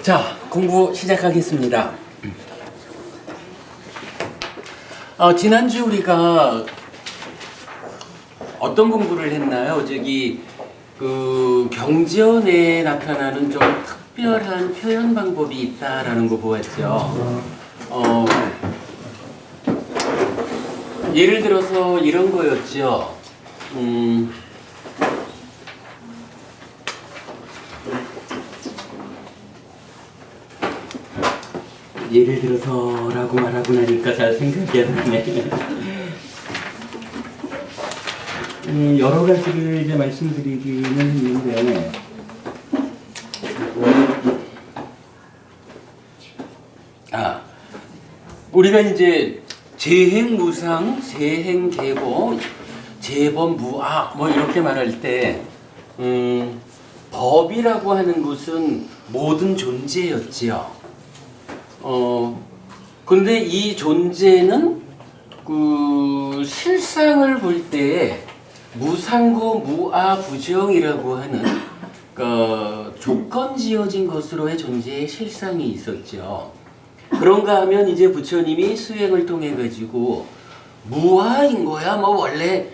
자, 공부 시작하겠습니다. 지난주 우리가 어떤 공부를 했나요? 경전에 나타나는 좀 특별한 표현 방법이 있다라는 거 보았죠. 예를 들어서 이런 거였죠. 예를 들어서라고 말하고 나니까 잘 생각이 안 나네. 여러 가지를 이제 말씀드리기는 했는데, 우리가 이제 재행무상, 재행계고, 재범무아 뭐 이렇게 말할 때, 법이라고 하는 것은 모든 존재였지요. 근데 이 존재는 실상을 볼 때에 무상고 무아부정이라고 하는 조건 지어진 것으로의 존재의 실상이 있었죠. 그런가 하면 이제 부처님이 수행을 통해 가지고 무아인 거야 뭐 원래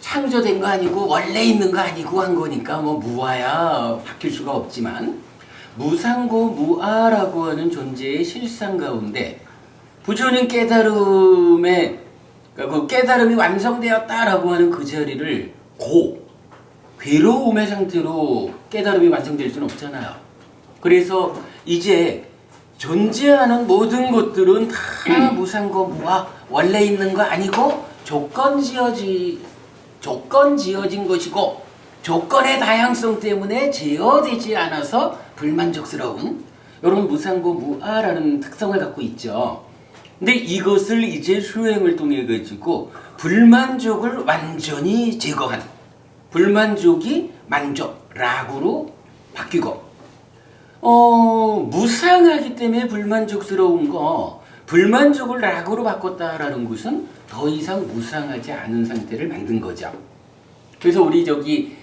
창조된 거 아니고 원래 있는 거 아니고 한 거니까 뭐 무아야 바뀔 수가 없지만 무상고 무아라고 하는 존재의 실상 가운데 부처님 깨달음에 그 깨달음이 완성되었다라고 하는 그 자리를 괴로움의 상태로 깨달음이 완성될 수는 없잖아요. 그래서 이제 존재하는 모든 것들은 다 무상고 무아 원래 있는 거 아니고 조건 지어진 것이고 조건의 다양성 때문에 제어되지 않아서 불만족스러운 이런 무상고 무아라는 특성을 갖고 있죠. 근데 이것을 이제 수행을 통해 가지고 불만족을 완전히 제거한 불만족이 만족, 라구로 바뀌고 무상하기 때문에 불만족스러운 거 불만족을 라구로 바꿨다라는 것은 더 이상 무상하지 않은 상태를 만든 거죠. 그래서 우리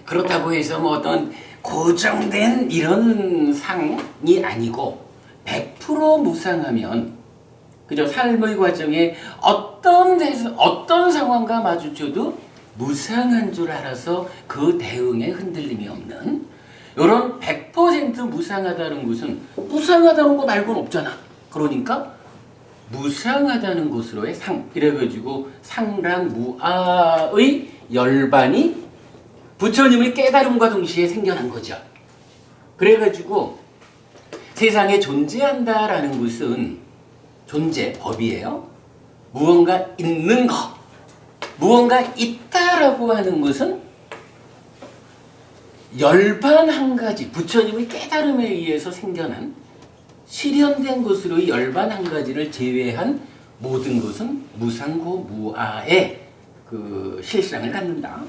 그렇다고 해서 뭐 어떤 고정된 이런 상이 아니고 100% 무상하면 그죠? 삶의 과정에 어떤 상황과 마주쳐도 무상한 줄 알아서 그 대응에 흔들림이 없는 이런 100% 무상하다는 것은 무상하다는 거 말고는 없잖아. 그러니까 무상하다는 것으로의 상 이래가지고 상랑 무아의 열반이 부처님의 깨달음과 동시에 생겨난 거죠. 그래가지고 세상에 존재한다라는 것은 존재, 법이에요. 무언가 있는 거, 무언가 있다라고 하는 것은 열반 한 가지, 부처님의 깨달음에 의해서 생겨난 실현된 것으로 열반 한 가지를 제외한 모든 것은 무상고 무아의 실상을 갖는다.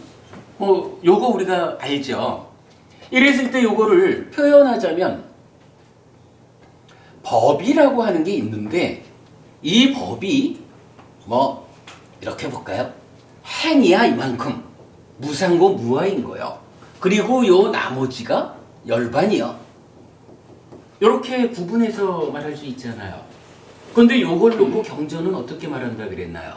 요거 우리가 알죠. 이랬을 때 요거를 표현하자면 법이라고 하는 게 있는데 이 법이 이렇게 볼까요? 행이야 이만큼 무상고 무아인 거요. 그리고 요 나머지가 열반이요. 이렇게 구분해서 말할 수 있잖아요. 근데 요걸 놓고 경전은 어떻게 말한다 그랬나요?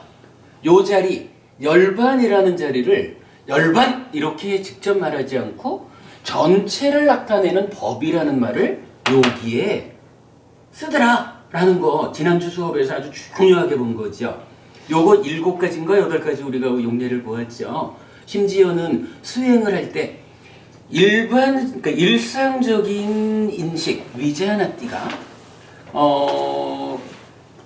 요 자리 열반이라는 자리를 열반 이렇게 직접 말하지 않고 전체를 나타내는 법이라는 말을 여기에 쓰더라라는 거 지난주 수업에서 아주 중요하게 본 거죠. 요거 7가지인가 8가지 우리가 용례를 보았죠. 심지어는 수행을 할 때 그러니까 일상적인 인식 위자나띠가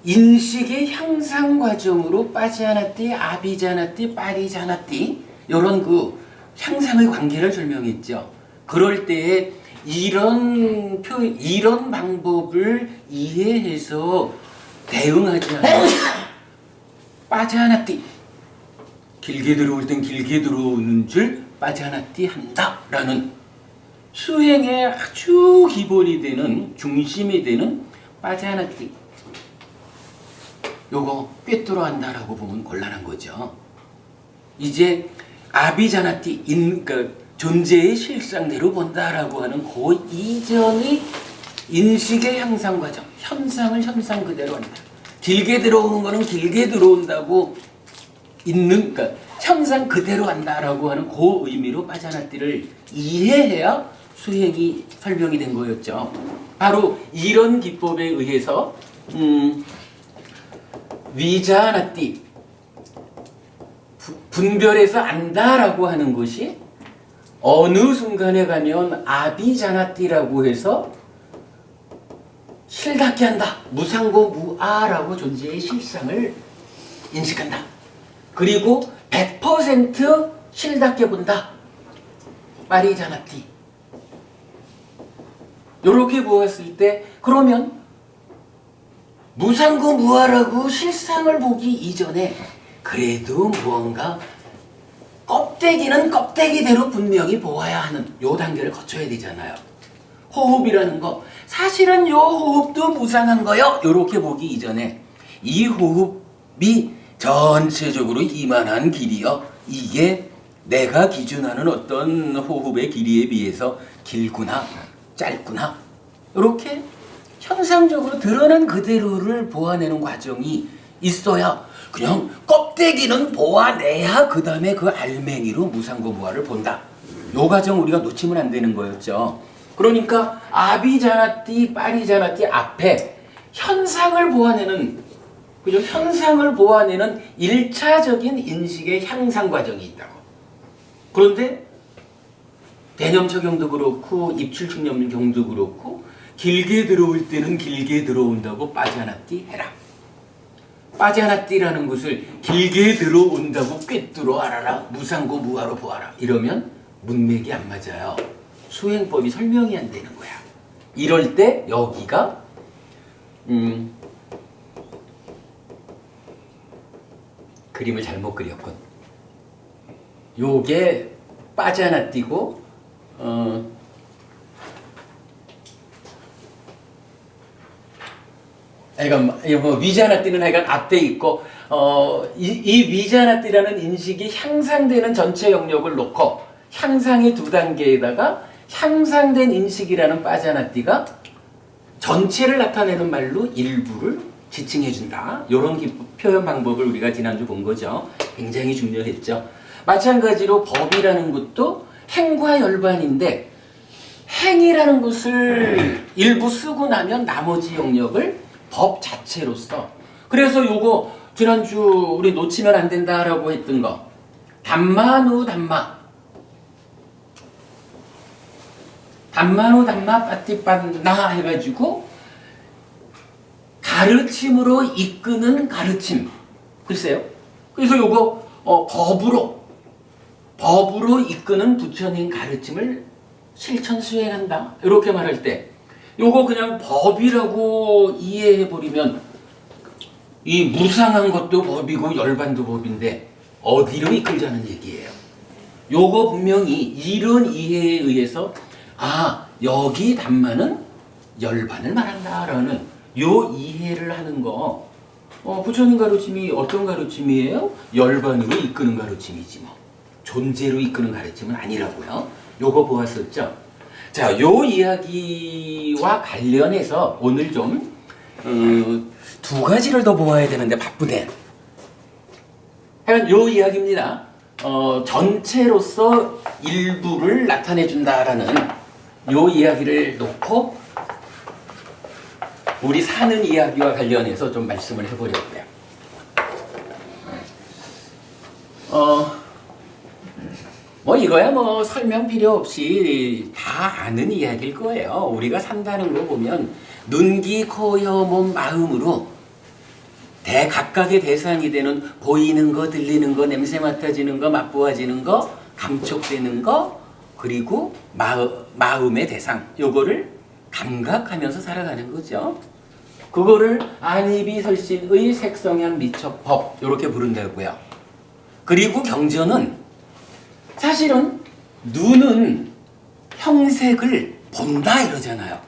인식의 향상 과정으로 빠지아나띠, 아비자나띠, 빠리자나띠 이런 향상의 관계를 설명했죠. 그럴 때에 이런 방법을 이해해서 대응하지 않으면 빠지아나띠 길게 들어올 땐 길게 들어오는 줄 빠지아나띠 한다라는 수행의 아주 기본이 되는 중심이 되는 빠지아나띠 요거 꿰뚫어 한다라고 보면 곤란한 거죠. 이제 아비자나띠 존재의 실상대로 본다라고 하는 그 이전의 인식의 향상 과정, 현상을 현상 그대로 한다. 길게 들어오는 거는 길게 들어온다고 있는, 그러니까 현상 그대로 한다라고 하는 그 의미로 빠자나띠를 이해해야 수행이 설명이 된 거였죠. 바로 이런 기법에 의해서 위자나띠, 분별해서 안다라고 하는 것이 어느 순간에 가면 아비자나띠라고 해서 실답게 한다. 무상고 무아라고 존재의 실상을 인식한다. 그리고 100% 실답게 본다. 파리자나띠. 이렇게 보았을 때 그러면 무상고 무아라고 실상을 보기 이전에 그래도 무언가 껍데기는 껍데기대로 분명히 보아야 하는 요 단계를 거쳐야 되잖아요. 호흡이라는 거 사실은 요 호흡도 무상한 거요. 요렇게 보기 이전에 이 호흡이 전체적으로 이만한 길이요. 이게 내가 기준하는 어떤 호흡의 길이에 비해서 길구나 짧구나 이렇게 형상적으로 드러난 그대로를 보아내는 과정이 있어야 그냥 껍데기는 보아내야 그 다음에 그 알맹이로 무상고무아를 본다. 요 과정 우리가 놓치면 안 되는 거였죠. 그러니까 아비자나띠, 파리자나띠 앞에 현상을 보아내는, 그죠? 현상을 보아내는 1차적인 인식의 향상 과정이 있다고. 그런데 대념 적용도 그렇고 입출 측념 경도 그렇고 길게 들어올 때는 길게 들어온다고 빠자나띠 해라. 빠자나띠라는 것을 길게 들어온다고 꿰뚫어 알아라. 무상고 무아로 보아라. 이러면 문맥이 안 맞아요. 수행법이 설명이 안 되는 거야. 이럴 때 여기가 그림을 잘못 그렸군. 요게 빠자나띠고 뭐 위자나띠는 하여간 앞에 있고 이 위자나띠라는 인식이 향상되는 전체 영역을 놓고 향상의 두 단계에다가 향상된 인식이라는 빠자나띠가 전체를 나타내는 말로 일부를 지칭해준다. 이런 표현 방법을 우리가 지난주 본 거죠. 굉장히 중요했죠. 마찬가지로 법이라는 것도 행과 열반인데 행이라는 것을 일부 쓰고 나면 나머지 영역을 법 자체로서, 그래서 요거 지난주 우리 놓치면 안 된다라고 했던 거 담마누 담마 빠띠빤나 해가지고 가르침으로 이끄는 가르침. 글쎄요. 그래서 요거 법으로 이끄는 부처님 가르침을 실천 수행한다. 이렇게 말할 때 요거 그냥 법이라고 이해해버리면 이 무상한 것도 법이고 열반도 법인데 어디로 이끌자는 얘기예요. 요거 분명히 이런 이해에 의해서 여기 담마는 열반을 말한다라는 요 이해를 하는 거 부처님 가르침이 어떤 가르침이에요? 열반으로 이끄는 가르침이지 뭐 존재로 이끄는 가르침은 아니라고요. 요거 보았었죠? 자, 요 이야기와 관련해서 오늘 좀 두 가지를 더 보아야 되는데 바쁘네. 하여간 요 이야기입니다. 전체로서 일부를 나타내준다라는 요 이야기를 놓고 우리 사는 이야기와 관련해서 좀 말씀을 해보려고요. 뭐 이거야 뭐 설명 필요 없이 다 아는 이야기일 거예요. 우리가 산다는 거 보면 눈, 귀, 코, 혀, 몸, 마음으로 각각의 대상이 되는 보이는 거, 들리는 거, 냄새 맡아지는 거, 맛보아지는 거, 감촉되는 거, 그리고 마음의 대상, 요거를 감각하면서 살아가는 거죠. 그거를 안이비설신의 색성향 미척법 이렇게 부른다고요. 그리고 경전은 사실은 눈은 형색을 본다 이러잖아요.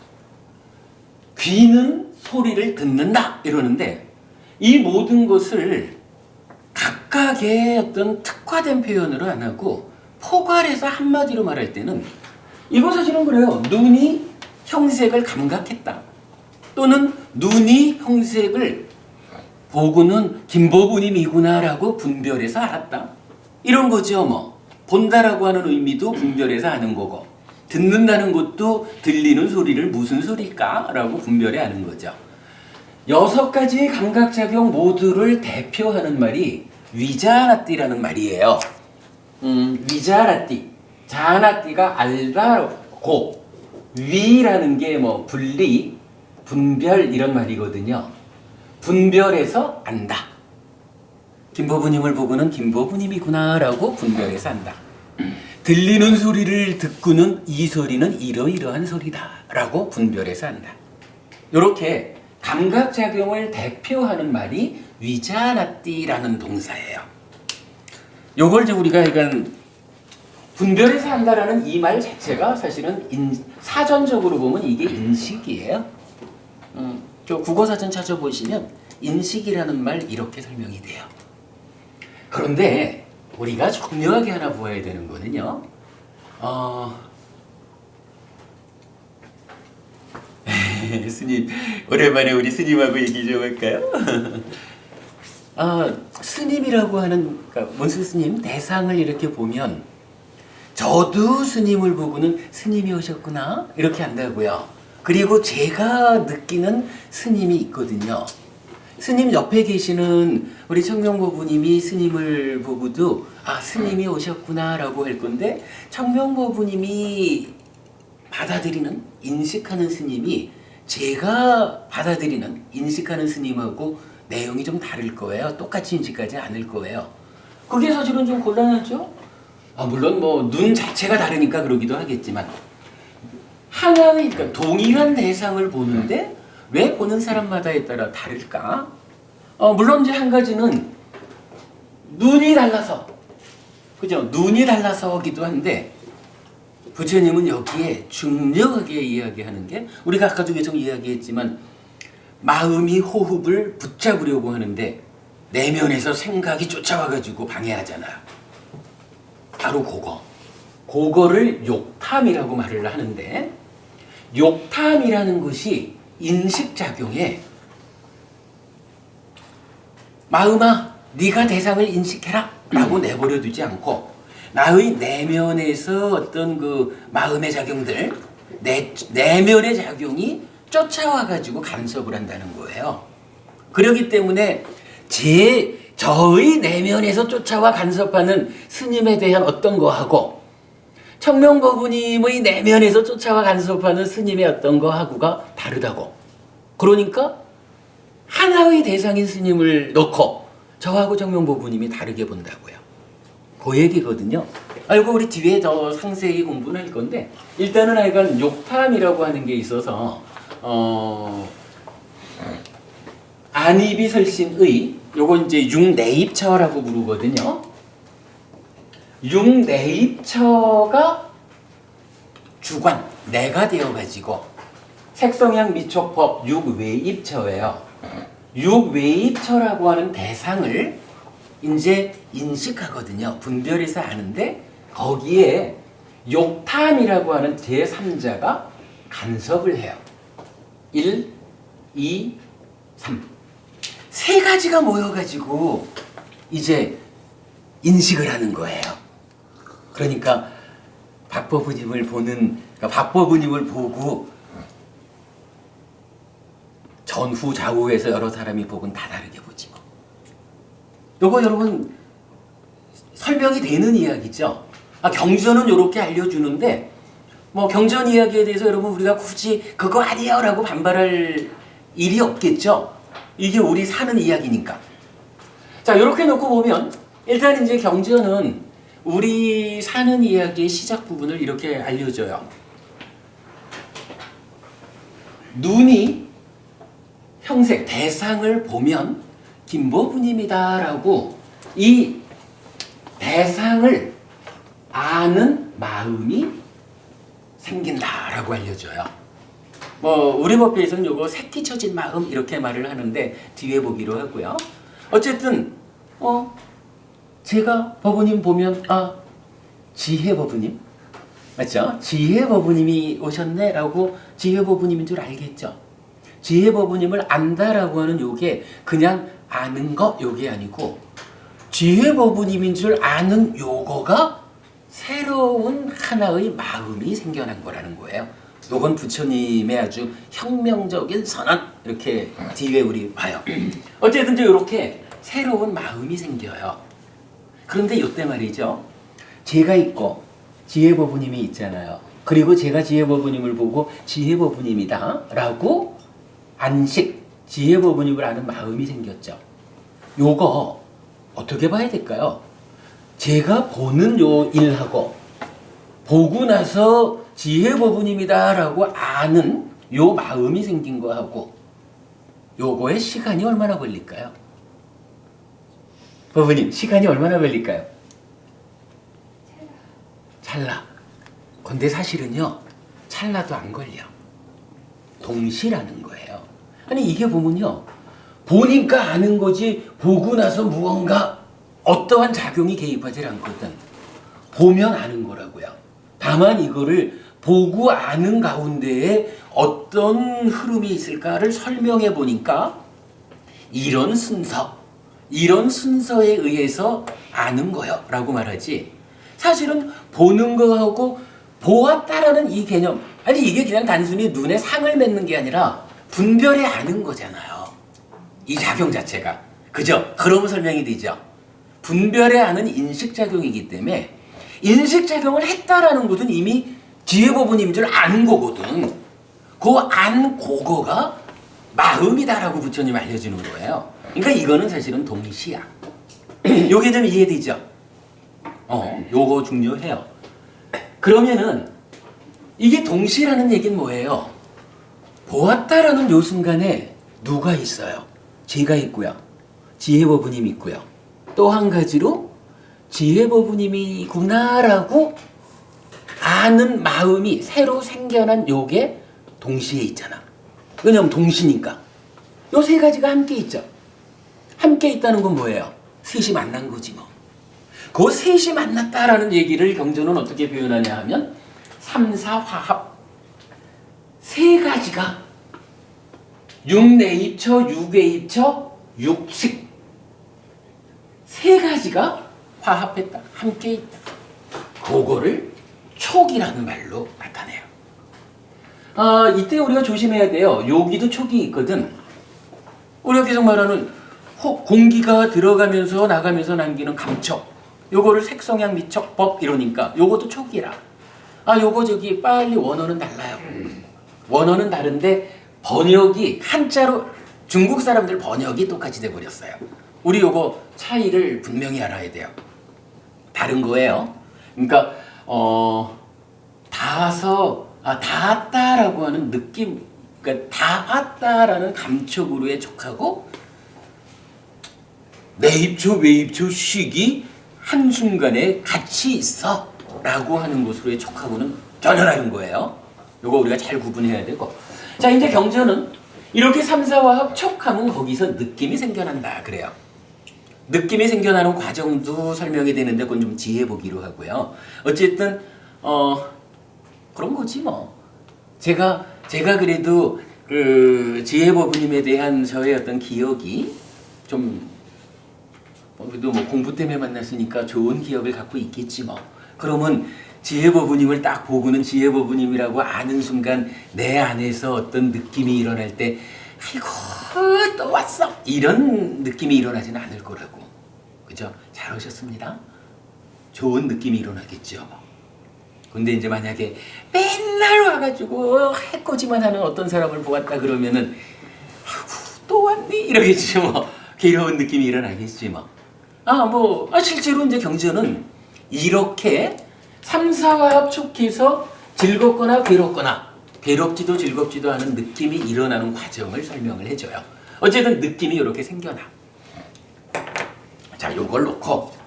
귀는 소리를 듣는다 이러는데 이 모든 것을 각각의 어떤 특화된 표현으로 안 하고 포괄해서 한마디로 말할 때는 이거 사실은 그래요. 눈이 형색을 감각했다. 또는 눈이 형색을 보고는 김보부님이구나라고 분별해서 알았다. 이런 거죠. 뭐 본다라고 하는 의미도 분별해서 아는 거고, 듣는다는 것도 들리는 소리를 무슨 소리일까라고 분별해 아는 거죠. 6가지의 감각작용 모두를 대표하는 말이 위자나띠라는 말이에요. 위자나띠. 자나띠가 알다고, 위라는 게 뭐 분리, 분별 이런 말이거든요. 분별해서 안다. 김보부님을 보고는 김보부님이구나라고 분별해서 안다. 들리는 소리를 듣고는 이 소리는 이러이러한 소리다라고 분별해서 안다. 이렇게 감각작용을 대표하는 말이 위자나띠라는 동사예요. 요걸 이제 우리가 이건 분별해서 한다라는 이 말 자체가 사실은 사전적으로 보면 이게 인식이에요. 저 국어사전 찾아보시면 인식이라는 말 이렇게 설명이 돼요. 그런데 우리가 중요하게 하나 보아야 되는 거는요. 스님, 오랜만에 우리 스님하고 얘기 좀 할까요? 스님이라고 하는, 그러니까 문수 스님 대상을 이렇게 보면 저도 스님을 보고는 스님이 오셨구나 이렇게 한다고요. 그리고 제가 느끼는 스님이 있거든요. 스님 옆에 계시는 우리 청명보부님이 스님을 보고도 스님이 오셨구나라고 할 건데, 청명보부님이 받아들이는, 인식하는 스님이 제가 받아들이는, 인식하는 스님하고 내용이 좀 다를 거예요. 똑같이 인식하지 않을 거예요. 그게 사실은 좀 곤란하죠? 물론 뭐 눈 자체가 다르니까 그러기도 하겠지만, 하나의, 그러니까 동일한 대상을 보는데 왜 보는 사람마다에 따라 다를까? 물론 이제 한 가지는 눈이 달라서, 그죠? 눈이 달라서기도 한데, 부처님은 여기에 중요하게 이야기하는 게, 우리가 아까도 계속 이야기했지만 마음이 호흡을 붙잡으려고 하는데 내면에서 생각이 쫓아와가지고 방해하잖아요. 바로 그거를 욕탐이라고 말을 하는데, 욕탐이라는 것이 인식작용에 마음아 네가 대상을 인식해라 라고 내버려 두지 않고, 나의 내면에서 어떤 그 마음의 작용들, 내면의 작용이 쫓아와가지고 간섭을 한다는 거예요. 그렇기 때문에 저의 내면에서 쫓아와 간섭하는 스님에 대한 어떤 거하고, 청명보부님의 내면에서 쫓아와 간섭하는 스님의 어떤 거하고가 다르다고. 그러니까 하나의 대상인 스님을 놓고 저하고 청명보부님이 다르게 본다고요. 그 얘기거든요. 알고 우리 뒤에 더 상세히 공부는 할 건데, 일단은 하여간 욕탐이라고 하는 게 있어서 안이비설신의, 요건 이제 육내입처라고 부르거든요. 육내입처가 주관, 내가 되어가지고, 색성향 미촉법 육외입처예요. 육외입처라고 하는 대상을 이제 인식하거든요. 분별해서 아는데, 거기에 욕탐이라고 하는 제3자가 간섭을 해요. 1, 2, 3. 세 가지가 모여가지고 이제 인식을 하는 거예요. 그러니까 박보부님을 보고 전후 좌우에서 여러 사람이 보고는 다 다르게 보지 뭐. 요거 여러분 설명이 되는 이야기죠. 경전은 요렇게 알려주는데, 뭐 경전 이야기에 대해서 여러분 우리가 굳이 그거 아니에요 라고 반발할 일이 없겠죠. 이게 우리 사는 이야기니까. 자, 요렇게 놓고 보면 일단 이제 경전은 우리 사는 이야기의 시작 부분을 이렇게 알려줘요. 눈이 형색, 대상을 보면 김보부님이다라고 이 대상을 아는 마음이 생긴다라고 알려줘요. 뭐 우리 법에서는 요거 새끼쳐진 마음 이렇게 말을 하는데 뒤에 보기로 하고요. 어쨌든 제가 법부님 보면 지혜 법부님, 맞죠? 지혜버부님이 오셨네라고 지혜버부님인 줄 알겠죠? 지혜버부님을 안다라고 하는 요게 그냥 아는 거 요게 아니고 지혜버부님인 줄 아는 요거가 새로운 하나의 마음이 생겨난 거라는 거예요. 요건 부처님의 아주 혁명적인 선언 이렇게 뒤에 우리 봐요. 어쨌든 이렇게 새로운 마음이 생겨요. 그런데 요때 말이죠. 제가 있고 지혜버부님이 있잖아요. 그리고 제가 지혜버부님을 보고 지혜버부님이다 라고 안식 지혜버부님을 아는 마음이 생겼죠. 요거 어떻게 봐야 될까요? 제가 보는 요 일하고 보고 나서 지혜버부님이다 라고 아는 요 마음이 생긴 거하고 요거의 시간이 얼마나 걸릴까요? 버부님 시간이 얼마나 걸릴까요? 찰나. 근데 사실은요 찰나도 안 걸려. 동시라는 거예요. 아니 이게 보면요 보니까 아는 거지 보고 나서 무언가 어떠한 작용이 개입하지 않거든. 보면 아는 거라고요. 다만 이거를 보고 아는 가운데에 어떤 흐름이 있을까를 설명해 보니까 이런 순서, 이런 순서에 의해서 아는 거요 라고 말하지. 사실은 보는 거하고 보았다라는 이 개념, 아니 이게 그냥 단순히 눈에 상을 맺는 게 아니라 분별해 아는 거잖아요. 이 작용 자체가. 그죠? 그러면 설명이 되죠. 분별해 아는 인식작용이기 때문에 인식작용을 했다라는 것은 이미 지혜버부님인 줄 아는 거거든. 그 안 그거가 마음이다라고 부처님 알려주는 거예요. 그러니까 이거는 사실은 동시야. 요게 좀 이해되죠? 요거 중요해요. 그러면은 이게 동시라는 얘기는 뭐예요? 보았다라는 요 순간에 누가 있어요? 제가 있고요. 지혜버부님 있고요. 또 한 가지로 지혜버부님이구나라고 아는 마음이 새로 생겨난 요게 동시에 있잖아. 왜냐면 동시니까. 요 세 가지가 함께 있죠. 함께 있다는 건 뭐예요? 셋이 만난 거지 뭐. 그 셋이 만났다라는 얘기를 경전은 어떻게 표현하냐 하면 삼사화합. 세 가지가 육내입처, 육외입처, 육식. 세 가지가 화합했다. 함께 있다. 그거를 촉이라는 말로 나타내요. 이때 우리가 조심해야 돼요. 여기도 촉이 있거든. 우리가 계속 말하는 공기가 들어가면서 나가면서 남기는 감촉. 요거를 색성향 미촉법 이러니까 요것도 촉이라. 요거 저기 빨리 원어는 달라요. 원어는 다른데 번역이 한자로 중국 사람들 번역이 똑같이 돼버렸어요. 우리 요거 차이를 분명히 알아야 돼요. 다른 거예요. 그러니까 닿았다라고 하는 느낌, 그러니까 닿았다라는 감촉으로의 촉하고 내입초, 외입초, 식이 한순간에 같이 있어 라고 하는 것으로의 촉하고는 전혀 다른 거예요. 요거 우리가 잘 구분해야 되고. 자, 이제 경전은 이렇게 삼사화합 촉하면 거기서 느낌이 생겨난다 그래요. 느낌이 생겨나는 과정도 설명이 되는데 그건 좀 지혜보기로 하고요. 어쨌든 그런 거지 뭐. 제가 그래도 그 지혜보부님에 대한 저의 어떤 기억이 좀 그래도 뭐 공부 때문에 만났으니까 좋은 기억을 갖고 있겠지 뭐. 그러면 지혜보부님을 딱 보고는 지혜보부님이라고 아는 순간 내 안에서 어떤 느낌이 일어날 때 아이고 또 왔어 이런 느낌이 일어나지는 않을 거라고. 그죠? 잘 오셨습니다. 좋은 느낌이 일어나겠죠. 근데 이제 만약에 맨날 와가지고 해코지만 하는 어떤 사람을 보았다 그러면은 아이고 또 왔니? 이러겠지 뭐. 괴로운 느낌이 일어나겠지 뭐. 실제로 이제 경전은 이렇게 삼사화합 촉해서 즐겁거나 괴롭거나 괴롭지도 즐겁지도 않은 느낌이 일어나는 과정을 설명을 해줘요. 어쨌든 느낌이 이렇게 생겨나. 자, 요걸 놓고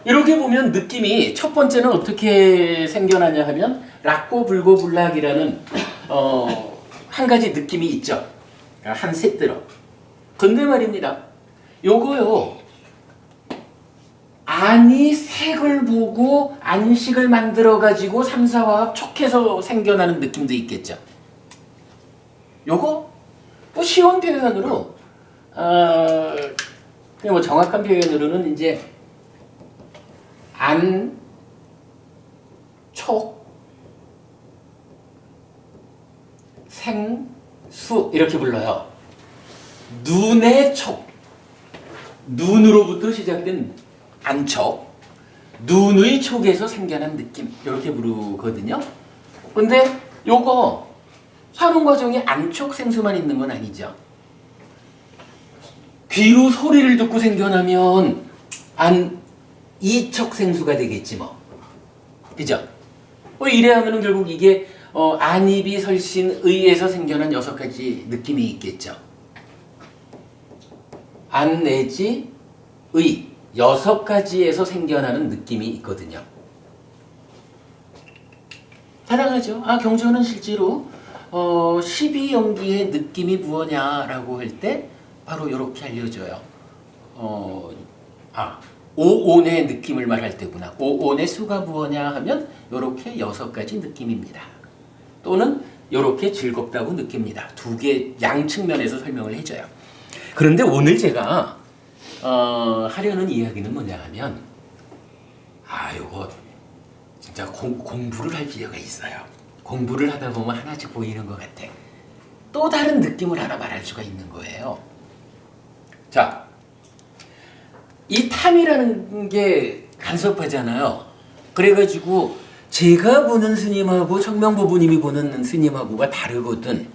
이렇게 보면 느낌이 첫 번째는 어떻게 생겨나냐 하면 락고 불고 불락이라는 한 가지 느낌이 있죠. 한 셋 들어. 근데 말입니다. 요거요 안이 색을 보고 안식을 만들어가지고 삼사화합 촉해서 생겨나는 느낌도 있겠죠. 요거 뭐 쉬운 표현으로 그냥 뭐 정확한 표현으로는 이제 안, 촉, 생, 수 이렇게 불러요. 눈의 촉, 눈으로부터 시작된 안촉, 눈의 촉에서 생겨난 느낌 이렇게 부르거든요. 근데 요거 사론 과정에 안촉 생수만 있는 건 아니죠. 귀로 소리를 듣고 생겨나면 이촉 생수가 되겠지 뭐. 그죠? 이래 하면은 결국 이게 안입이 설신 의에서 생겨난 6가지 느낌이 있겠죠. 안 내지 의 6가지에서 생겨나는 느낌이 있거든요. 타당하죠. 경전은 실제로 12연기의 느낌이 무엇냐라고 할 때 바로 이렇게 알려줘요. 오온의 느낌을 말할 때구나. 오온의 수가 무엇냐 하면 이렇게 6가지 느낌입니다. 또는 이렇게 즐겁다고 느낍니다. 2개 양측면에서 설명을 해줘요. 그런데 오늘 제가 하려는 이야기는 뭐냐 하면 이거 진짜 공부를 할 필요가 있어요. 공부를 하다 보면 하나씩 보이는 것 같아. 또 다른 느낌을 하나 말할 수가 있는 거예요. 자, 이 탐이라는 게 간섭하잖아요. 그래가지고 제가 보는 스님하고 청명부부님이 보는 스님하고가 다르거든.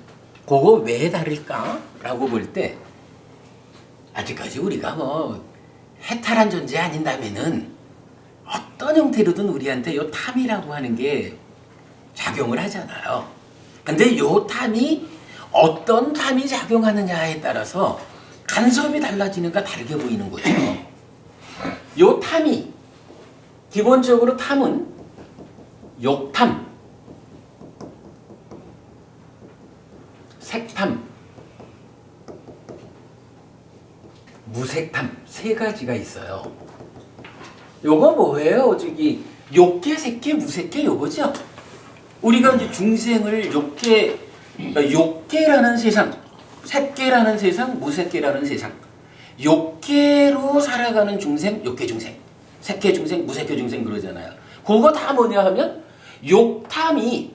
그거 왜 다를까? 라고 볼 때 아직까지 우리가 뭐 해탈한 존재 아닌다면은 어떤 형태로든 우리한테 요 탐이라고 하는 게 작용을 하잖아요. 근데 요 탐이 어떤 탐이 작용하느냐에 따라서 간섭이 달라지는가 다르게 보이는 거죠. 요 탐이 기본적으로 탐은 욕탐, 색탐, 무색탐 3가지가 있어요. 요거 뭐예요? 저기 욕계, 색계, 무색계 요거죠. 우리가 이제 중생을 욕계라는 세상, 색계라는 세상, 무색계라는 세상. 욕계로 살아가는 중생, 욕계 중생, 색계 중생, 무색계 중생 그러잖아요. 그거 다 뭐냐 하면 욕탐이,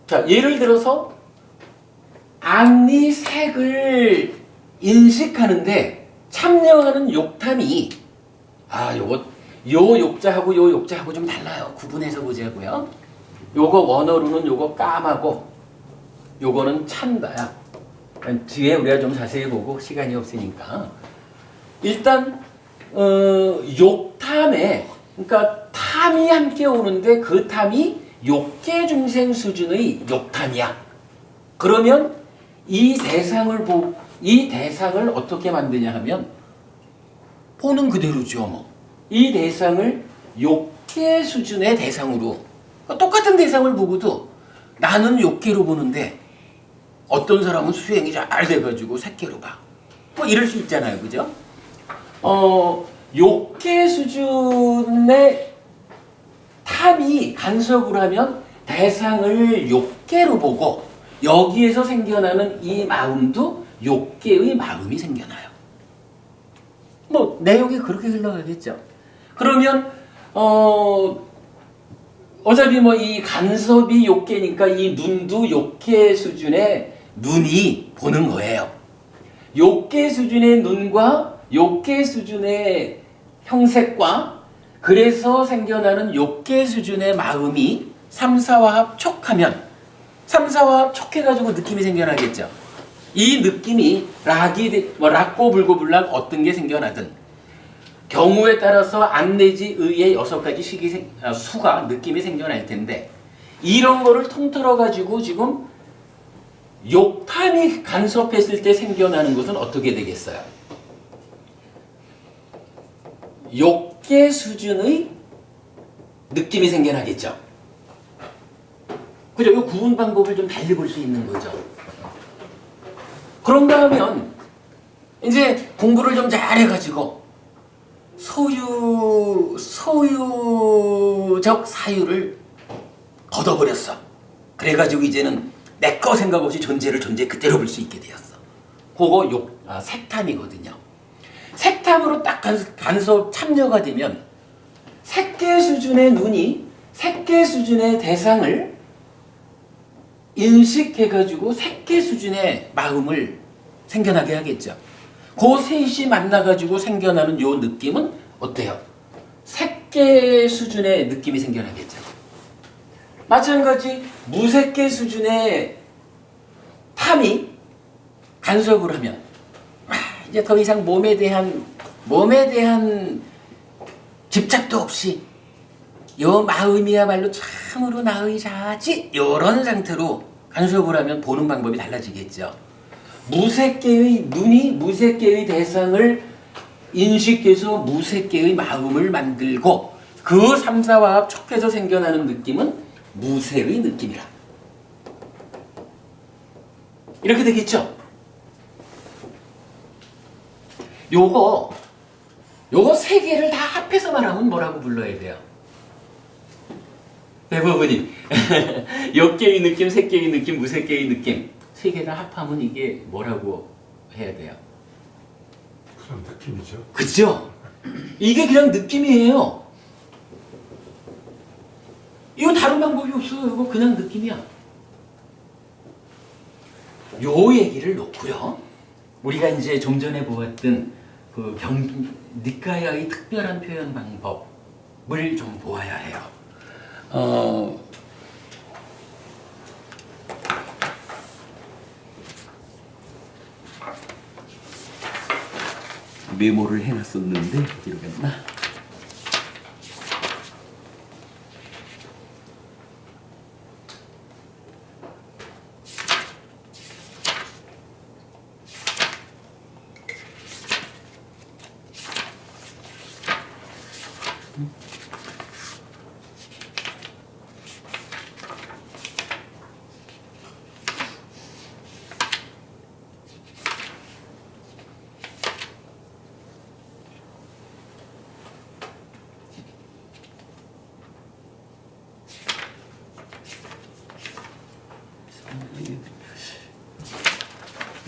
자 예를 들어서 안이 색을 인식하는데 참여하는 욕탐이 요거 요 욕자하고 요 욕자하고 좀 달라요. 구분해서 보자고요. 요거 원어로는 요거 까마고 요거는 찬다야. 뒤에 우리가 좀 자세히 보고 시간이 없으니까 일단 욕탐에 그러니까 탐이 함께 오는데 그 탐이 욕계 중생 수준의 욕탐이야. 그러면 이 대상을 어떻게 만드냐 하면 보는 그대로죠. 뭐. 이 대상을 욕계 수준의 대상으로 똑같은 대상을 보고도 나는 욕계로 보는데 어떤 사람은 수행이 잘 돼가지고 색계로 봐. 뭐 이럴 수 있잖아요. 그죠? 욕계 수준의 탐이 간섭을 하면 대상을 욕계로 보고 여기에서 생겨나는 이 마음도 욕계의 마음이 생겨나요. 뭐 내용이 그렇게 흘러가겠죠. 그러면 어차피 뭐 이 간섭이 욕계니까 이 눈도 욕계 수준의 눈이 보는 거예요. 욕계 수준의 눈과 욕계 수준의 형색과 그래서 생겨나는 욕계 수준의 마음이 삼사화합 촉하면 삼사화합 촉해가지고 느낌이 생겨나겠죠. 이 느낌이 락고 불고불락 어떤 게 생겨나든 경우에 따라서 안 내지 의의 6가지 수가 느낌이 생겨날 텐데 이런 거를 통틀어 가지고 지금 욕탐이 간섭했을 때 생겨나는 것은 어떻게 되겠어요? 욕계 수준의 느낌이 생겨나겠죠. 그죠? 이 구분 방법을 좀 달리 볼 수 있는 거죠. 그런가 하면 이제 공부를 좀 잘해가지고 소유적 사유를 걷어버렸어. 그래가지고 이제는 내 거 생각 없이 존재 그대로 볼 수 있게 되었어. 그거 색탐이거든요. 색탐으로 딱 간섭 참여가 되면 색계 수준의 눈이 색계 수준의 대상을 인식해가지고 색계 수준의 마음을 생겨나게 하겠죠. 그 셋이 만나가지고 생겨나는 요 느낌은 어때요? 색계 수준의 느낌이 생겨나겠죠. 마찬가지 무색계 수준의 탐이 간섭을 하면 이제 더 이상 몸에 대한 집착도 없이 요 마음이야말로 참으로 나의 자지 요런 상태로 간섭을 하면 보는 방법이 달라지겠죠. 무색계의 눈이 무색계의 대상을 인식해서 무색계의 마음을 만들고 그 삼사화합 촉해서 생겨나는 느낌은 무색의 느낌이라. 이렇게 되겠죠? 요거 세 개를 다 합해서 말하면 뭐라고 불러야 돼요? 대부분이 역계의 느낌, 색계의 느낌, 무색계의 느낌 세 개를 합하면 이게 뭐라고 해야 돼요? 그런 느낌이죠. 그죠? 이게 그냥 느낌이에요. 이거 다른 방법이 없어요. 이거 그냥 느낌이야. 요 얘기를 놓고요. 우리가 이제 좀 전에 보았던 그 니까야의 특별한 표현 방법을 좀 보아야 해요. 메모를 해놨었는데 어디로 갔나?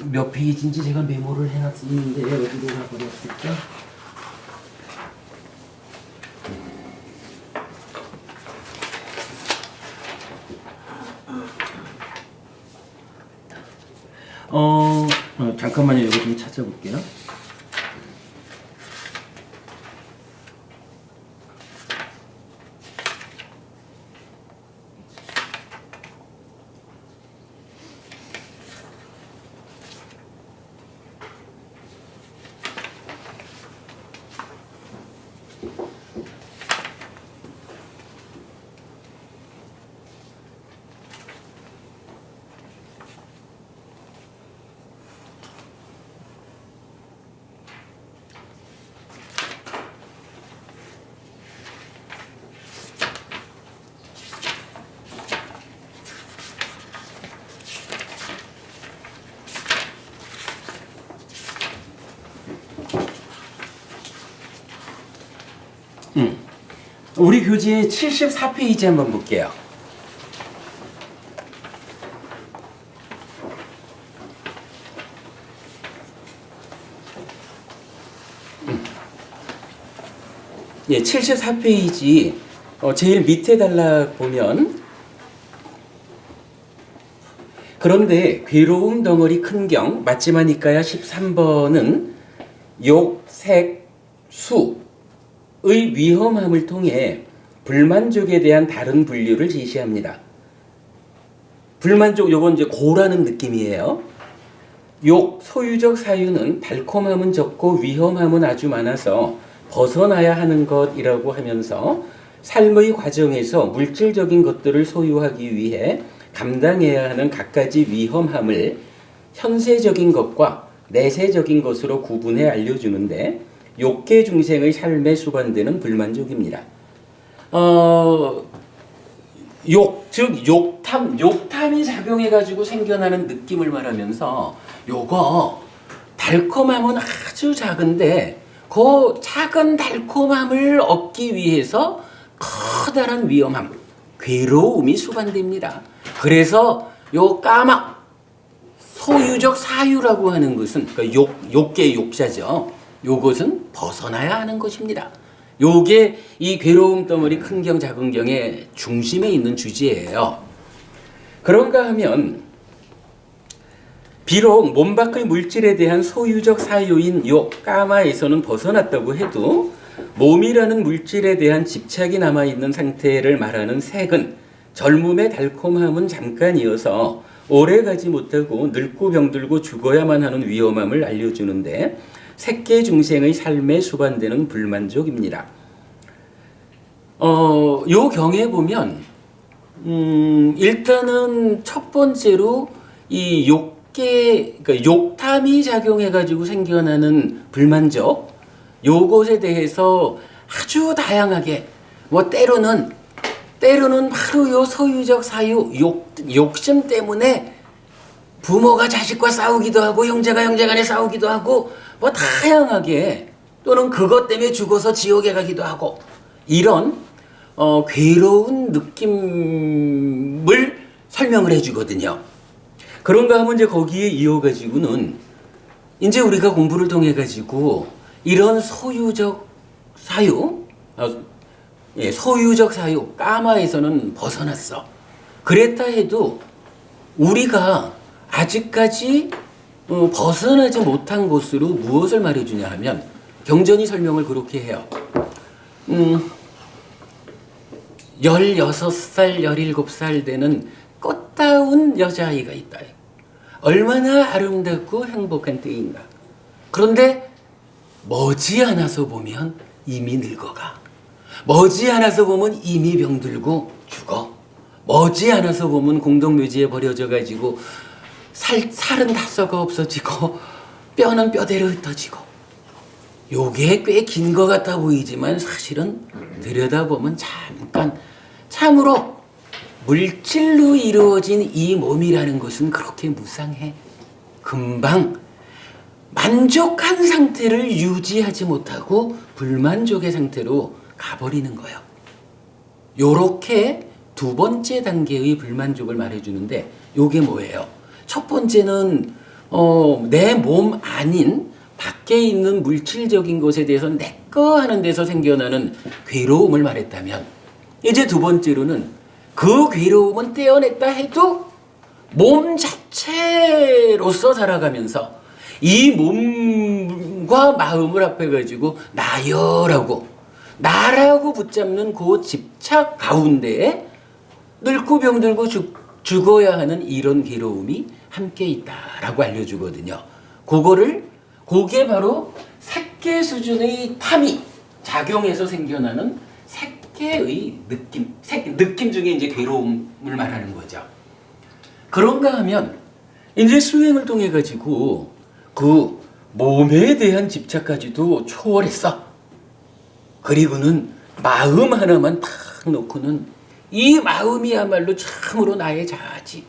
몇 페이지인지 제가 메모를 해놨었는데 어디로 가버렸을까? 잠깐만요. 이거 좀 찾아볼게요. 우리 교재 74페이지 한번 볼게요. 예, 74페이지 제일 밑에 단락 보면 그런데 괴로움 덩어리 큰경 맞지마니까야 13번은 욕, 색, 수의 위험함을 통해 불만족에 대한 다른 분류를 제시합니다. 불만족, 요건 이제 고라는 느낌이에요. 욕, 소유적 사유는 달콤함은 적고 위험함은 아주 많아서 벗어나야 하는 것이라고 하면서 삶의 과정에서 물질적인 것들을 소유하기 위해 감당해야 하는 갖가지 위험함을 현세적인 것과 내세적인 것으로 구분해 알려주는데 욕계 중생의 삶에 수반되는 불만족입니다. 욕, 즉 욕탐이 작용해가지고 생겨나는 느낌을 말하면서 요거 달콤함은 아주 작은데 그 작은 달콤함을 얻기 위해서 커다란 위험함, 괴로움이 수반됩니다. 그래서 요 까마 소유적 사유라고 하는 것은 그러니까 욕계 욕자죠. 요것은 벗어나야 하는 것입니다. 요게 이 괴로움 덩어리 큰경 작은경의 중심에 있는 주제예요. 그런가 하면 비록 몸 밖의 물질에 대한 소유적 사유인 요 까마에서는 벗어났다고 해도 몸이라는 물질에 대한 집착이 남아있는 상태를 말하는 색은 젊음의 달콤함은 잠깐이어서 오래가지 못하고 늙고 병들고 죽어야만 하는 위험함을 알려주는데 색계 중생의 삶에 수반되는 불만족입니다. 요 경에 보면 일단은 첫 번째로 이 그러니까 욕탐이 작용해가지고 생겨나는 불만족, 요것에 대해서 아주 다양하게 뭐 때로는 바로 요 소유적 사유, 욕심 때문에 부모가 자식과 싸우기도 하고 형제가 형제 간에 싸우기도 하고 뭐 다양하게 또는 그것 때문에 죽어서 지옥에 가기도 하고 이런 괴로운 느낌을 설명을 해주거든요. 그런가 하면 이제 거기에 이어가지고는 이제 우리가 공부를 통해 가지고 이런 소유적 사유, 소유적 사유 까마에서는 벗어났어. 그랬다 해도 우리가 아직까지 벗어나지 못한 곳으로 무엇을 말해주냐 하면 경전이 설명을 그렇게 해요. 16살, 17살 되는 꽃다운 여자아이가 있다. 얼마나 아름답고 행복한 때인가. 그런데 머지않아서 보면 이미 늙어가. 머지않아서 보면 이미 병들고 죽어. 머지않아서 보면 공동묘지에 버려져 가지고 살은 다 썩어 없어지고 뼈는 뼈대로 흩어지고. 요게 꽤 긴 것 같아 보이지만 사실은 들여다보면 잠깐 참으로 물질로 이루어진 이 몸이라는 것은 그렇게 무상해. 금방 만족한 상태를 유지하지 못하고 불만족의 상태로 가버리는 거예요. 요렇게 두 번째 단계의 불만족을 말해주는데 요게 뭐예요? 첫 번째는 내 몸 아닌 밖에 있는 물질적인 것에 대해서 내꺼 하는 데서 생겨나는 괴로움을 말했다면 이제 두 번째로는 그 괴로움은 떼어냈다 해도 몸 자체로서 살아가면서 이 몸과 마음을 합해가지고 나라고 붙잡는 그 집착 가운데에 늙고 병들고 죽어야 하는 이런 괴로움이 함께 있다라고 알려주거든요. 그게 바로 색계 수준의 탐이 작용해서 생겨나는 색계의 느낌 중에 이제 괴로움을 말하는 거죠. 그런가 하면 이제 수행을 통해 가지고 그 몸에 대한 집착까지도 초월했어. 그리고는 마음 하나만 탁 놓고는 이 마음이야말로 참으로 나의 자아지.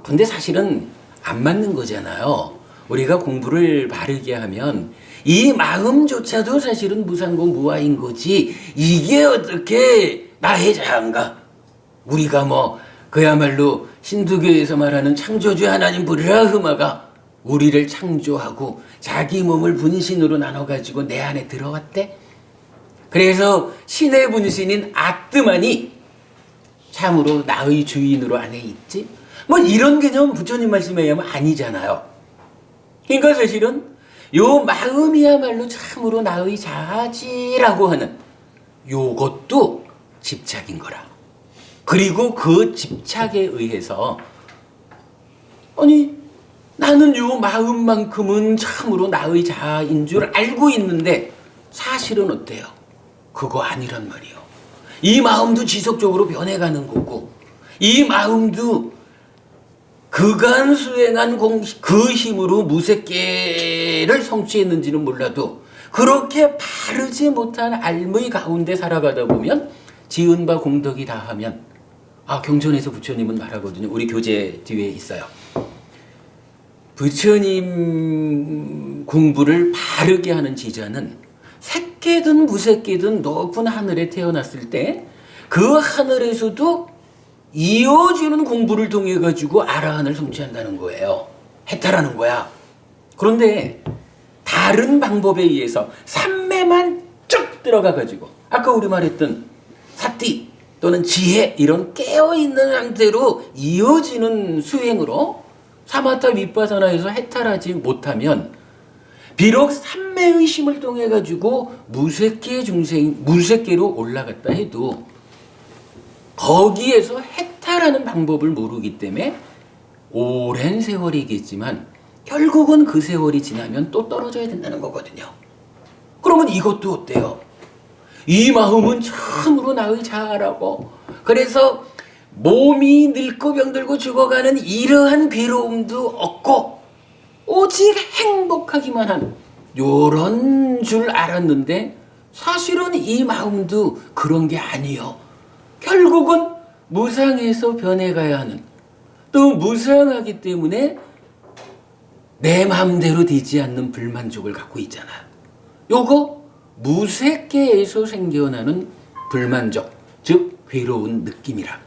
근데 사실은 안 맞는 거잖아요. 우리가 공부를 바르게 하면 이 마음조차도 사실은 무상고 무아인 거지. 이게 어떻게 나의 자아인가? 우리가 뭐 그야말로 힌두교에서 말하는 창조주 하나님 브라흐마가 우리를 창조하고 자기 몸을 분신으로 나눠가지고 내 안에 들어왔대. 그래서 신의 분신인 아뜨만이 참으로 나의 주인으로 안에 있지. 뭐 이런 개념은 부처님 말씀에 의하면 아니잖아요. 그러니까 사실은 요 마음이야말로 참으로 나의 자아지라고 하는 요것도 집착인 거라. 그리고 그 집착에 의해서 아니 나는 요 마음만큼은 참으로 나의 자아인 줄 알고 있는데 사실은 어때요? 그거 아니란 말이에요. 이 마음도 지속적으로 변해가는 거고 이 마음도 그간 수행한 그 힘으로 무색계를 성취했는지는 몰라도 그렇게 바르지 못한 알의 가운데 살아가다 보면 지은 바 공덕이 다하면 경전에서 부처님은 말하거든요. 우리 교재 뒤에 있어요. 부처님 공부를 바르게 하는 지자는 새끼든 무새끼든 높은 하늘에 태어났을 때 그 하늘에서도 이어지는 공부를 통해 가지고 아라한을 성취한다는 거예요. 해탈하는 거야. 그런데 다른 방법에 의해서 삼매만 쭉 들어가 가지고 아까 우리 말했던 사띠 또는 지혜 이런 깨어있는 상태로 이어지는 수행으로 사마타 윗바사나에서 해탈하지 못하면 비록 삼매의 힘을 통해 가지고 무색계 중생 무색계로 올라갔다 해도 거기에서 해탈하는 방법을 모르기 때문에 오랜 세월이겠지만 결국은 그 세월이 지나면 또 떨어져야 된다는 거거든요. 그러면 이것도 어때요? 이 마음은 참으로 나의 자아라고 그래서 몸이 늙고 병들고 죽어가는 이러한 괴로움도 없고 오직 행복하기만 한 요런 줄 알았는데 사실은 이 마음도 그런 게 아니요. 결국은 무상해서 변해가야 하는 또 무상하기 때문에 내 마음대로 되지 않는 불만족을 갖고 있잖아요. 요거 무색계에서 생겨나는 불만족 즉 괴로운 느낌이라.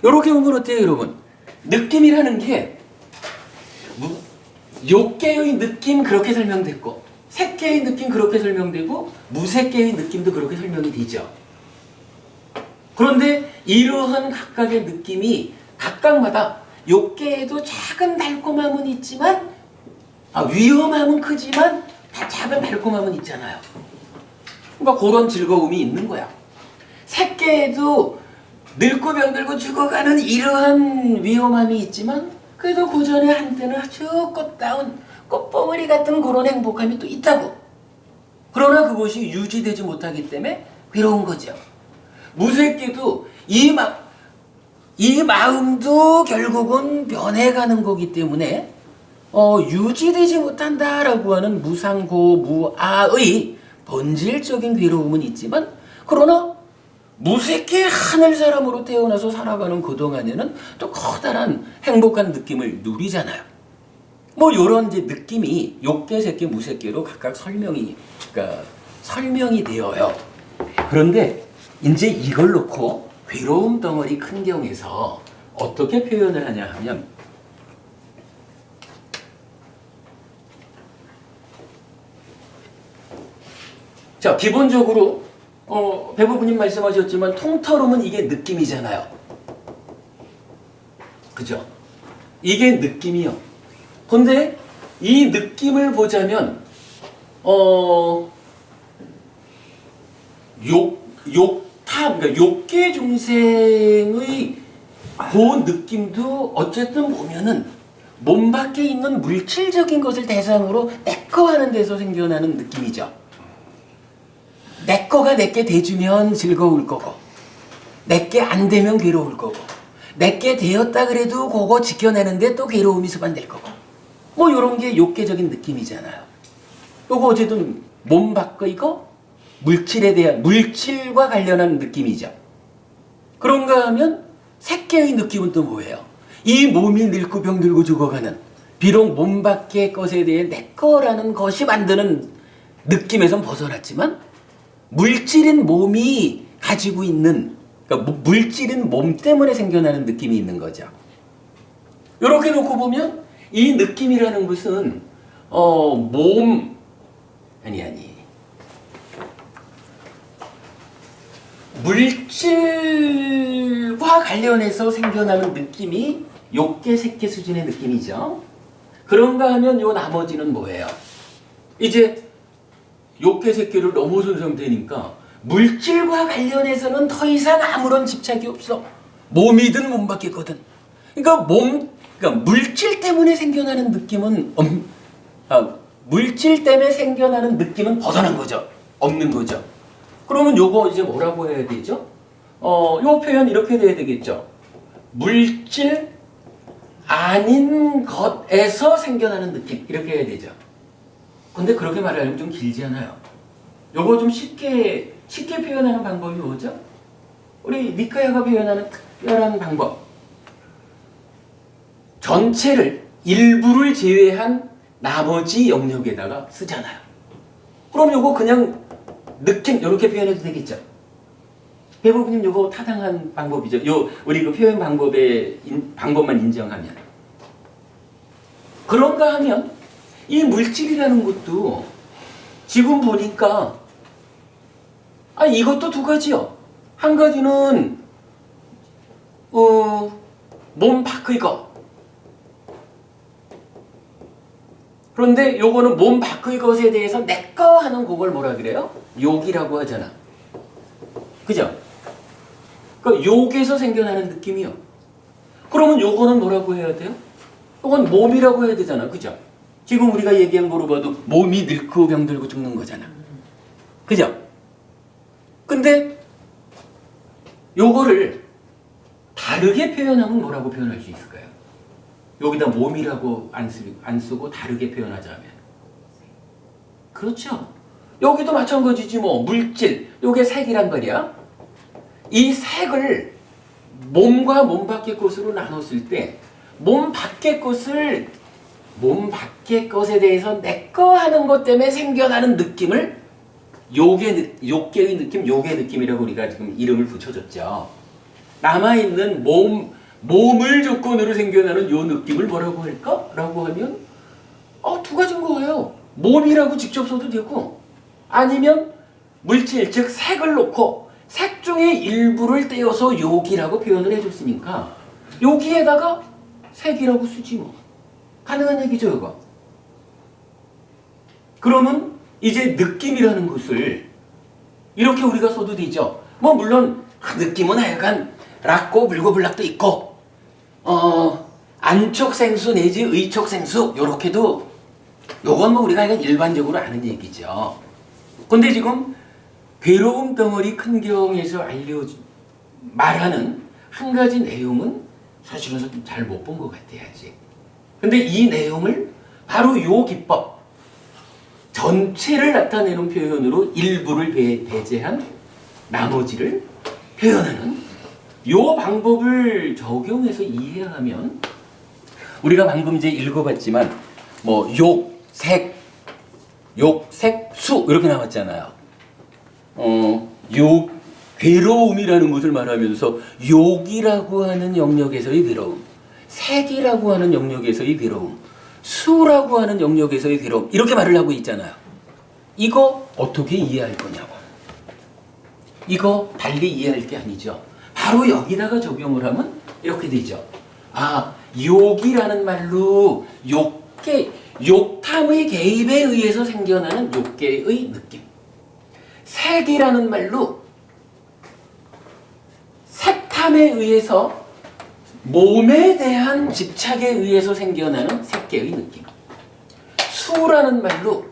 요렇게 보면 어때요 여러분? 느낌이라는 게 욕계의 느낌 그렇게 설명됐고 색계의 느낌 그렇게 설명되고 무색계의 느낌도 그렇게 설명이 되죠. 그런데 이러한 각각의 느낌이 각각마다 욕계에도 작은 달콤함은 있지만 위험함은 크지만 다 작은 달콤함은 있잖아요. 그러니까 그런 즐거움이 있는 거야. 색계에도 늙고 병들고 죽어가는 이러한 위험함이 있지만 그래도 그 전에 한때는 아주 꽃다운 꽃봉오리 같은 그런 행복함이 또 있다고. 그러나 그것이 유지되지 못하기 때문에 괴로운 거죠. 무색계도 이 마음도 결국은 변해가는 거기 때문에 유지되지 못한다라고 하는 무상고무아의 본질적인 괴로움은 있지만 그러나 무색계 하늘 사람으로 태어나서 살아가는 그동안에는 또 커다란 행복한 느낌을 누리잖아요. 뭐 요런 이제 느낌이 욕계, 색계, 무색계로 각각 설명이 되어요. 그런데 이제 이걸 놓고 괴로움 덩어리 큰 경에서 어떻게 표현을 하냐 하면 자 기본적으로 배부부님 말씀하셨지만 통털음은 이게 느낌이잖아요. 그죠? 이게 느낌이요. 근데 이 느낌을 보자면 그러니까 욕계 중생의 그 느낌도 어쨌든 보면은 몸 밖에 있는 물질적인 것을 대상으로 내꺼 하는 데서 생겨나는 느낌이죠. 내꺼가 내게 돼주면 즐거울 거고 내게 안 되면 괴로울 거고 내게 되었다 그래도 그거 지켜내는데 또 괴로움이 수반될 거고 뭐 이런 게 욕계적인 느낌이잖아요. 요거 어쨌든 몸 밖의 거 물질에 대한 물질과 관련한 느낌이죠. 그런가 하면 색계의 느낌은 또 뭐예요? 이 몸이 늙고 병들고 죽어가는 비록 몸 밖의 것에 대해 내 거라는 것이 만드는 느낌에선 벗어났지만 물질인 몸이 가지고 있는 그러니까 물질인 몸 때문에 생겨나는 느낌이 있는 거죠. 이렇게 놓고 보면 이 느낌이라는 것은 물질과 관련해서 생겨나는 느낌이 욕계, 색계 수준의 느낌이죠. 그런가 하면 요 나머지는 뭐예요? 이제 욕계, 색계를 넘어선 상태니까 물질과 관련해서는 더 이상 아무런 집착이 없어. 몸이든 몸 밖이거든. 그러니까 물질 때문에 생겨나는 느낌은 물질 때문에 생겨나는 느낌은 벗어난 거죠. 없는 거죠. 그러면 요거 이제 뭐라고 해야 되죠? 요 표현 이렇게 돼야 되겠죠. 물질 아닌 것에서 생겨나는 느낌 이렇게 해야 되죠. 근데 그렇게 말하려면 좀 길지 않아요. 요거 좀 쉽게 표현하는 방법이 뭐죠? 우리 니카야가 표현하는 특별한 방법. 전체를 일부를 제외한 나머지 영역에다가 쓰잖아요. 그럼 요거 그냥 느낌 이렇게 표현해도 되겠죠. 대부분님 요거 타당한 방법이죠. 요 우리 그 표현 방법만 인정하면. 그런가 하면 이 물질이라는 것도 지금 보니까 이것도 두 가지요. 한 가지는 몸 밖의 거. 그런데 요거는 몸 밖의 것에 대해서 내꺼 하는 그걸 뭐라 그래요? 욕이라고 하잖아. 그죠? 그러니까 욕에서 생겨나는 느낌이요. 그러면 요거는 뭐라고 해야 돼요? 요건 몸이라고 해야 되잖아. 그죠? 지금 우리가 얘기한 거로 봐도 몸이 늙고 병들고 죽는 거잖아. 그죠? 근데 요거를 다르게 표현하면 뭐라고 표현할 수 있을까요? 여기다 몸이라고 안 쓰고 다르게 표현하자면. 그렇죠. 여기도 마찬가지지 뭐. 물질, 요게 색이란 말이야. 이 색을 몸과 몸 밖의 것으로 나눴을 때 몸 밖의 것에 대해서 내꺼 하는 것 때문에 생겨나는 느낌을 욕계의 느낌, 욕의 느낌이라고 우리가 지금 이름을 붙여줬죠. 남아있는 몸을 조건으로 생겨나는 요 느낌을 뭐라고 할까? 라고 하면 두 가지인 거예요. 몸이라고 직접 써도 되고 아니면 물질, 즉 색을 놓고 색 중의 일부를 떼어서 욕이라고 표현을 해줬으니까 여기에다가 색이라고 쓰지 뭐. 가능한 얘기죠, 이거. 그러면 이제 느낌이라는 것을 이렇게 우리가 써도 되죠. 뭐 물론 느낌은 하여간 락고 물고불락도 있고 안촉생수 내지 의촉생수 요렇게도 요건 뭐 우리가 일반적으로 아는 얘기죠. 근데 지금 괴로움 덩어리 큰경에서 말하는 한 가지 내용은 사실은 잘 못 본 것 같아요, 아직. 근데 이 내용을 바로 요 기법, 전체를 나타내는 표현으로 일부를 배제한 나머지를 표현하는 요 방법을 적용해서 이해하면 우리가 방금 이제 읽어봤지만 뭐 욕, 색, 수 이렇게 나왔잖아요. 괴로움이라는 것을 말하면서 욕이라고 하는 영역에서의 괴로움, 색이라고 하는 영역에서의 괴로움, 수라고 하는 영역에서의 괴로움 이렇게 말을 하고 있잖아요. 이거 어떻게 이해할 거냐고. 이거 달리 이해할 게 아니죠. 바로 여기다가 적용을 하면 이렇게 되죠. 욕이라는 말로 욕탐의 개입에 의해서 생겨나는 욕계의 느낌. 색이라는 말로 색탐에 의해서 몸에 대한 집착에 의해서 생겨나는 색계의 느낌. 수라는 말로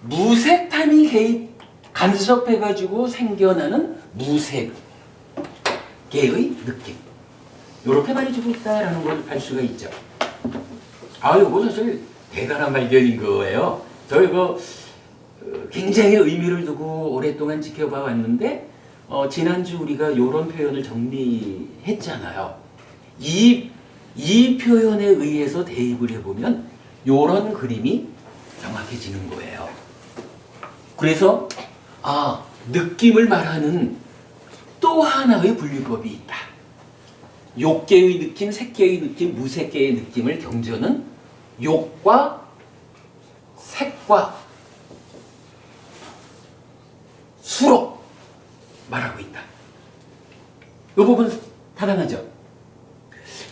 무색탐이 간섭해가지고 생겨나는 무색계의 느낌. 이렇게 말해주고 있다라는 걸 알 수가 있죠. 이거 사실 대단한 발견인 거예요. 저 이거 굉장히 의미를 두고 오랫동안 지켜봐 왔는데 지난주 우리가 이런 표현을 정리했잖아요. 이 표현에 의해서 대입을 해보면 이런 그림이 정확해지는 거예요. 그래서 느낌을 말하는 또 하나의 분류법이 있다. 욕계의 느낌, 색계의 느낌, 무색계의 느낌을 경전은 욕과 색과 수로 말하고 있다. 이 부분 타당하죠?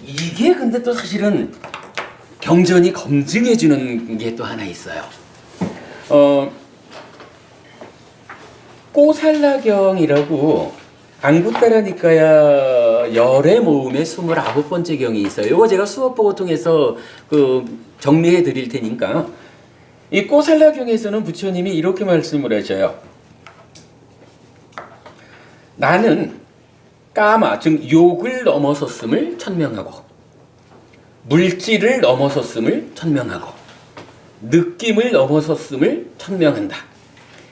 이게 근데 또 사실은 경전이 검증해주는 게 또 하나 있어요. 꼬살라경이라고 앙구따라니까야 열의 모음의 29번째 경이 있어요. 이거 제가 수업보고 통해서 정리해 드릴 테니까. 이 꼬살라경에서는 부처님이 이렇게 말씀을 하셔요. 나는 까마, 즉 욕을 넘어섰음을 천명하고 물질을 넘어섰음을 천명하고 느낌을 넘어섰음을 천명한다.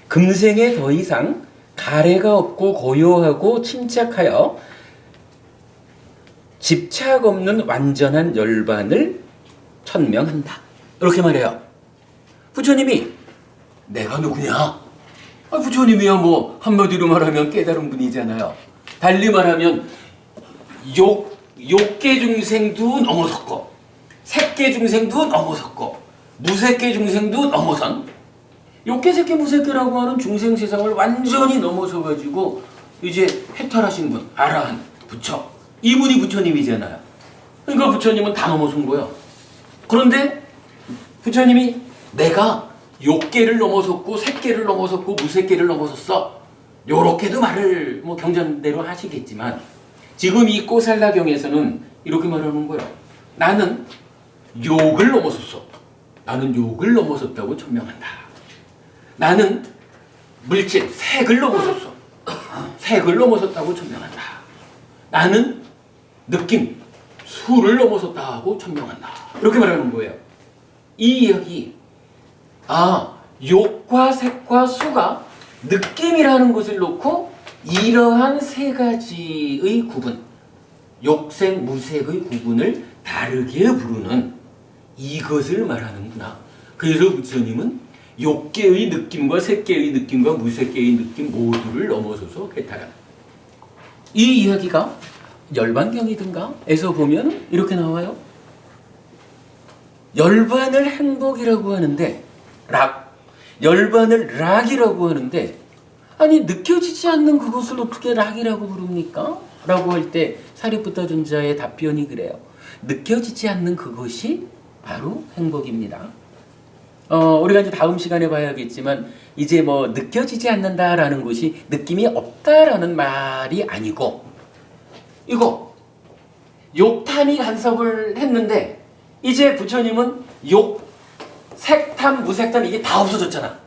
금생에 더 이상 가래가 없고 고요하고 침착하여 집착 없는 완전한 열반을 천명한다. 이렇게 말해요. 부처님이 내가 누구냐? 부처님이야 뭐 한마디로 말하면 깨달은 분이잖아요. 달리 말하면 욕계 중생도 넘어섰고 색계 중생도 넘어섰고 무색계 중생도 넘어선 욕계 색계 무색계라고 하는 중생 세상을 완전히 넘어서가지고 이제 해탈하신 분 아라한 부처 이분이 부처님이잖아요. 그러니까 부처님은 다 넘어선 거예요. 그런데 부처님이 내가 욕계를 넘어섰고 색계를 넘어섰고 무색계를 넘어섰어. 요렇게도 말을 뭐 경전대로 하시겠지만 지금 이 꼬살라경에서는 이렇게 말하는 거예요. 나는 욕을 넘어섰어. 나는 욕을 넘어섰다고 천명한다. 나는 물질, 색을 넘어섰어. 색을 넘어섰다고 천명한다. 나는 느낌, 수를 넘어섰다고 천명한다. 이렇게 말하는 거예요. 이 이야기, 욕과 색과 수가 느낌이라는 것을 놓고 이러한 세 가지의 구분, 욕색, 무색의 구분을 다르게 부르는 이것을 말하는구나. 그래서 부처님은 욕계의 느낌과 색계의 느낌과 무색계의 느낌 모두를 넘어서서 해탈한. 이 이야기가 열반경이든가 에서 보면 이렇게 나와요. 열반을 행복이라고 하는데 열반을 락이라고 하는데 아니 느껴지지 않는 그것을 어떻게 락이라고 부릅니까? 라고 할 때 사리푸타 존자의 답변이 그래요. 느껴지지 않는 그것이 바로 행복입니다. 우리가 이제 다음 시간에 봐야겠지만 이제 뭐 느껴지지 않는다라는 것이 느낌이 없다라는 말이 아니고 이거 욕탐이 간섭을 했는데 이제 부처님은 욕, 색탐, 무색탐 이게 다 없어졌잖아.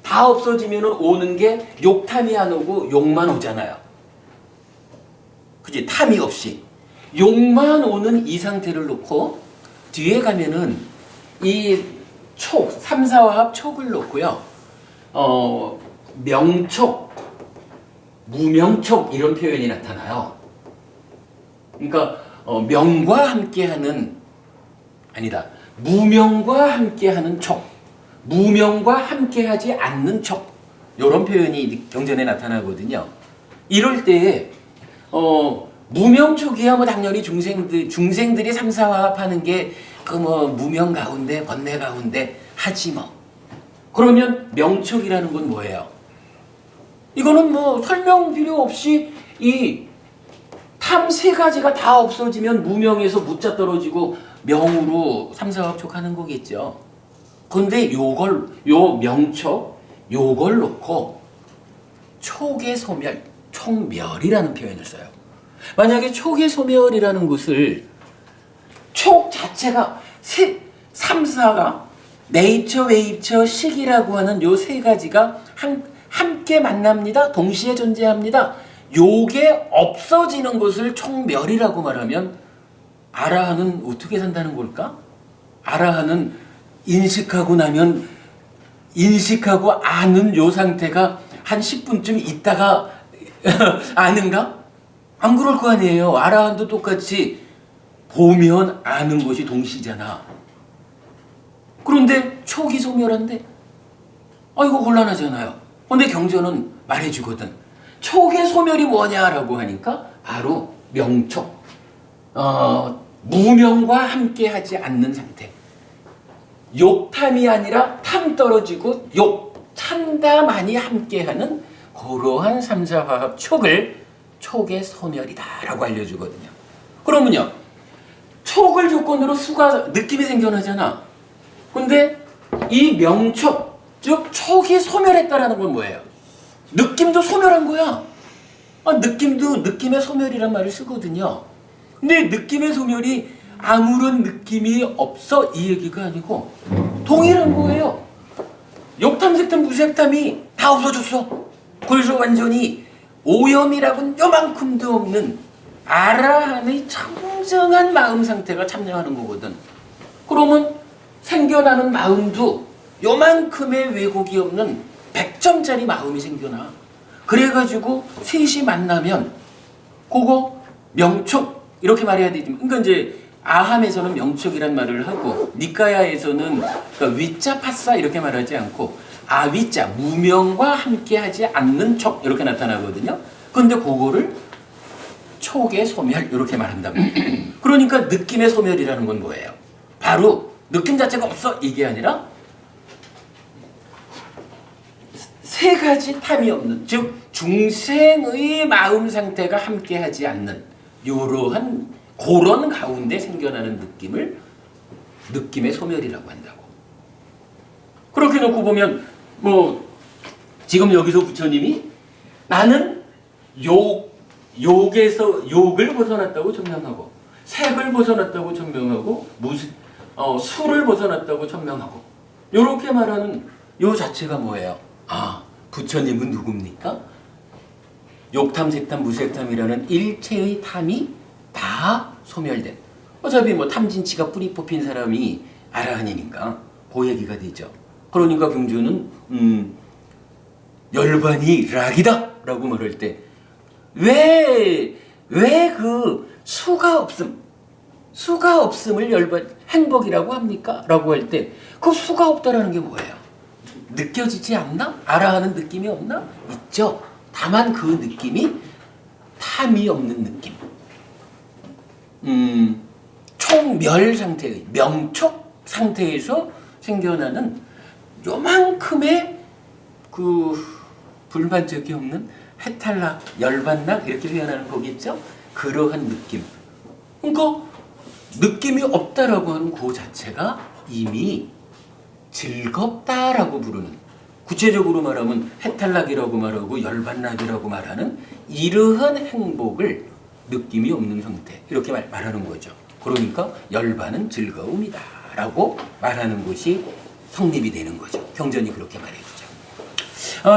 다 없어지면 오는 게 욕탐이 안 오고 욕만 오잖아요. 그지? 탐이 없이. 욕만 오는 이 상태를 놓고 뒤에 가면은 이 촉, 삼사화합 촉을 놓고요. 명촉, 무명촉 이런 표현이 나타나요. 그러니까 명과 함께하는 아니다. 무명과 함께하는 촉, 무명과 함께하지 않는 촉 이런 표현이 경전에 나타나거든요. 이럴 때에 무명촉이야 뭐 당연히 중생들이 삼사화합하는 게 그 뭐 무명 가운데 번뇌 가운데 하지 뭐. 그러면 명촉이라는 건 뭐예요? 이거는 뭐 설명 필요 없이 이 탐 세 가지가 다 없어지면 무명에서 무자 떨어지고 명으로 삼사합촉하는 거겠죠. 근데 요 명촉 요걸 놓고 촉의 소멸, 촉멸이라는 표현을 써요. 만약에 촉의 소멸이라는 것을 촉 자체가 삼사가 네이처, 웨이처, 식이라고 하는 요 세 가지가 함께 만납니다. 동시에 존재합니다. 요게 없어지는 것을 촉멸이라고 말하면 아라한은 어떻게 산다는 걸까? 아라한은 인식하고 나면 인식하고 아는 요 상태가 한 10분쯤 있다가 아는가? 안 그럴 거 아니에요. 아라한도 똑같이 보면 아는 것이 동시잖아. 그런데 촉이 소멸한데 이거 곤란하잖아요. 근데 경전은 말해주거든. 촉의 소멸이 뭐냐라고 하니까 바로 명촉. 무명과 함께하지 않는 상태. 욕탐이 아니라 탐 떨어지고 욕, 찬다만이 함께하는 그러한 삼사화합 촉을 촉의 소멸이다라고 알려주거든요. 그러면요, 촉을 조건으로 수가 느낌이 생겨나잖아. 근데 이 명촉, 즉 촉이 소멸했다라는 건 뭐예요? 느낌도 소멸한 거야. 느낌도 느낌의 소멸이란 말을 쓰거든요. 근데 느낌의 소멸이 아무런 느낌이 없어 이 얘기가 아니고 동일한 거예요. 욕탐, 색탐, 무색탐이 다 없어졌어. 그래서 완전히 오염이라고는 요만큼도 없는 아라한의 청정한 마음 상태가 참여하는 거거든. 그러면 생겨나는 마음도 요만큼의 왜곡이 없는 100점짜리 마음이 생겨나. 그래가지고 셋이 만나면 그거 명촉 이렇게 말해야 되지. 그러니까 이제 아함에서는 명촉이란 말을 하고 니까야에서는 그러니까 위짜 파사 이렇게 말하지 않고 아위자 무명과 함께하지 않는 척 이렇게 나타나거든요. 근데 그거를 촉의 소멸 이렇게 말한다고. 그러니까 느낌의 소멸이라는 건 뭐예요? 바로 느낌 자체가 없어 이게 아니라 세 가지 탐이 없는, 즉 중생의 마음 상태가 함께하지 않는 이러한 그런 가운데 생겨나는 느낌을 느낌의 소멸이라고 한다고. 그렇게 놓고 보면 뭐 지금 여기서 부처님이 나는 욕을 벗어났다고 천명하고 색을 벗어났다고 천명하고 술을 벗어났다고 천명하고 이렇게 말하는 요 자체가 뭐예요? 아, 부처님은 누굽니까? 욕탐, 색탐, 무색탐이라는 일체의 탐이 다 소멸된. 어차피 뭐 탐진치가 뿌리 뽑힌 사람이 아라한이니까 그 얘기가 되죠. 그러니까 경주는 열반이 락이다 라고 말할 때 왜 그 수가 없음을 열반 행복이라고 합니까? 라고 할 때 그 수가 없다라는 게 뭐예요? 느껴지지 않나? 아라하는 느낌이 없나? 있죠. 다만 그 느낌이 탐이 없는 느낌. 총멸 상태의 명촉 상태에서 생겨나는 요만큼의 그 불만족이 없는 해탈락, 열반락 이렇게 표현하는 거겠죠? 그러한 느낌. 그러니까 느낌이 없다라고 하는 그 자체가 이미 즐겁다라고 부르는, 구체적으로 말하면 해탈락이라고 말하고 열반락이라고 말하는 이러한 행복을 느낌이 없는 상태 이렇게 말하는 거죠. 그러니까 열반은 즐거움이다 라고 말하는 것이 성립이 되는 거죠. 경전이 그렇게 말해주죠.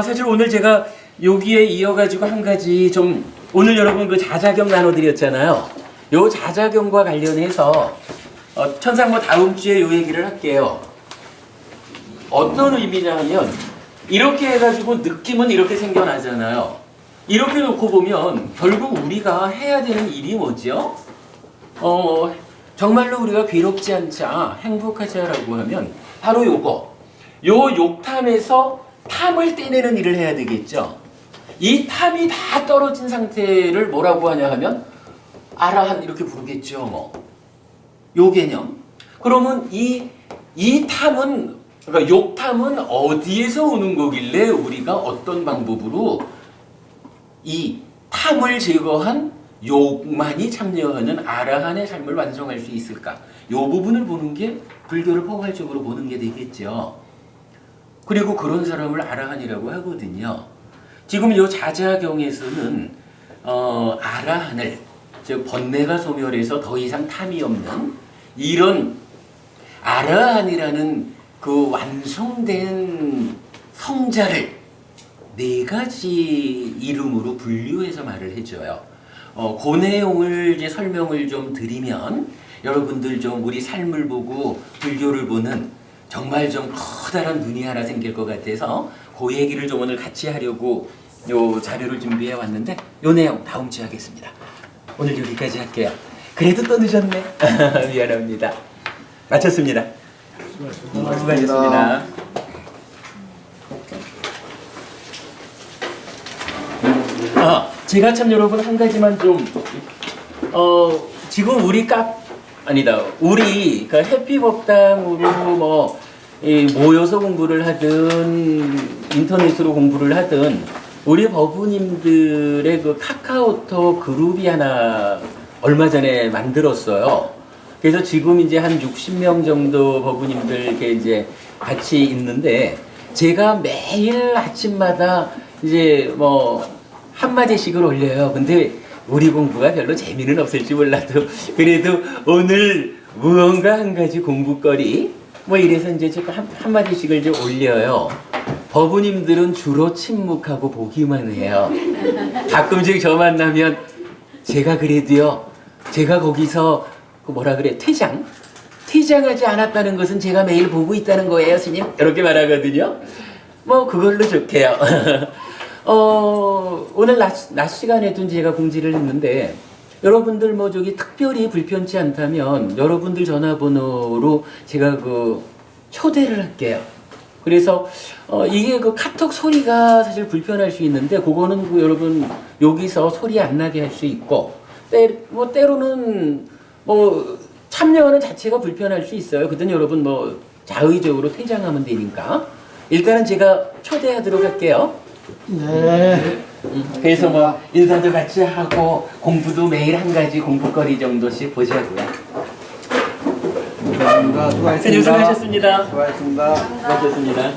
사실 오늘 제가 여기에 이어가지고 한 가지 좀, 오늘 여러분 그 자자경 나눠드렸잖아요. 요 자자경과 관련해서 천상모 다음 주에 요 얘기를 할게요. 어떤 의미냐면 이렇게 해가지고 느낌은 이렇게 생겨나잖아요. 이렇게 놓고 보면 결국 우리가 해야 되는 일이 뭐죠? 정말로 우리가 괴롭지 않자, 행복하자라고 하면 바로 요거. 요 욕탐에서 탐을 떼내는 일을 해야 되겠죠. 이 탐이 다 떨어진 상태를 뭐라고 하냐 하면 아라한 이렇게 부르겠죠. 뭐. 요 개념. 그러면 이 탐은, 그러니까 욕탐은 어디에서 오는 거길래 우리가 어떤 방법으로 이 탐을 제거한 욕만이 참여하는 아라한의 삶을 완성할 수 있을까? 이 부분을 보는 게 불교를 포괄적으로 보는 게 되겠죠. 그리고 그런 사람을 아라한이라고 하거든요. 지금 이 자자경에서는 아라한을, 즉 번뇌가 소멸해서 더 이상 탐이 없는 이런 아라한이라는 그 완성된 성자를 네 가지 이름으로 분류해서 말을 해줘요. 그 내용을 이제 설명을 좀 드리면 여러분들 좀 우리 삶을 보고 불교를 보는 정말 좀 커다란 눈이 하나 생길 것 같아서 그 얘기를 좀 오늘 같이 하려고 요 자료를 준비해 왔는데 요 내용 다음 주에 하겠습니다. 오늘 여기까지 할게요. 그래도 또 늦었네. 미안합니다. 마쳤습니다. 수고하셨습니다. 제가 참 여러분 한 가지만 좀 지금 우리 우리 그 해피법당으로 뭐 모여서 공부를 하든 인터넷으로 공부를 하든 우리 법우님들의 그 카카오톡 그룹이 하나 얼마 전에 만들었어요. 그래서 지금 이제 한 60명 정도 법우님들 이렇게 이제 같이 있는데 제가 매일 아침마다 이제 뭐 한마디씩을 올려요. 근데 우리 공부가 별로 재미는 없을지 몰라도 그래도 오늘 무언가 한 가지 공부거리 뭐 이래서 이제 제가 한마디씩을 이제 올려요. 법우님들은 주로 침묵하고 보기만 해요. 가끔씩 저 만나면 제가 그래도요, 제가 거기서 그 뭐라 그래, 퇴장하지 않았다는 것은 제가 매일 보고 있다는 거예요, 스님. 이렇게 말하거든요. 뭐 그걸로 좋게요. 오늘 낮 시간에도 제가 공지를 했는데 여러분들 뭐 저기 특별히 불편치 않다면 여러분들 전화번호로 제가 그 초대를 할게요. 그래서 이게 그 카톡 소리가 사실 불편할 수 있는데 그거는 그 여러분 여기서 소리 안 나게 할 수 있고 때로는 뭐 참여하는 자체가 불편할 수 있어요. 그땐 여러분 뭐 자의적으로 퇴장하면 되니까 일단은 제가 초대하도록 할게요. 네. 그래서 뭐 인사도 같이 하고 공부도 매일 한 가지 공부거리 정도씩 보자고요. 감사합니다. 선생님 수고하셨습니다. 수고하셨습니다. 수고하셨습니다.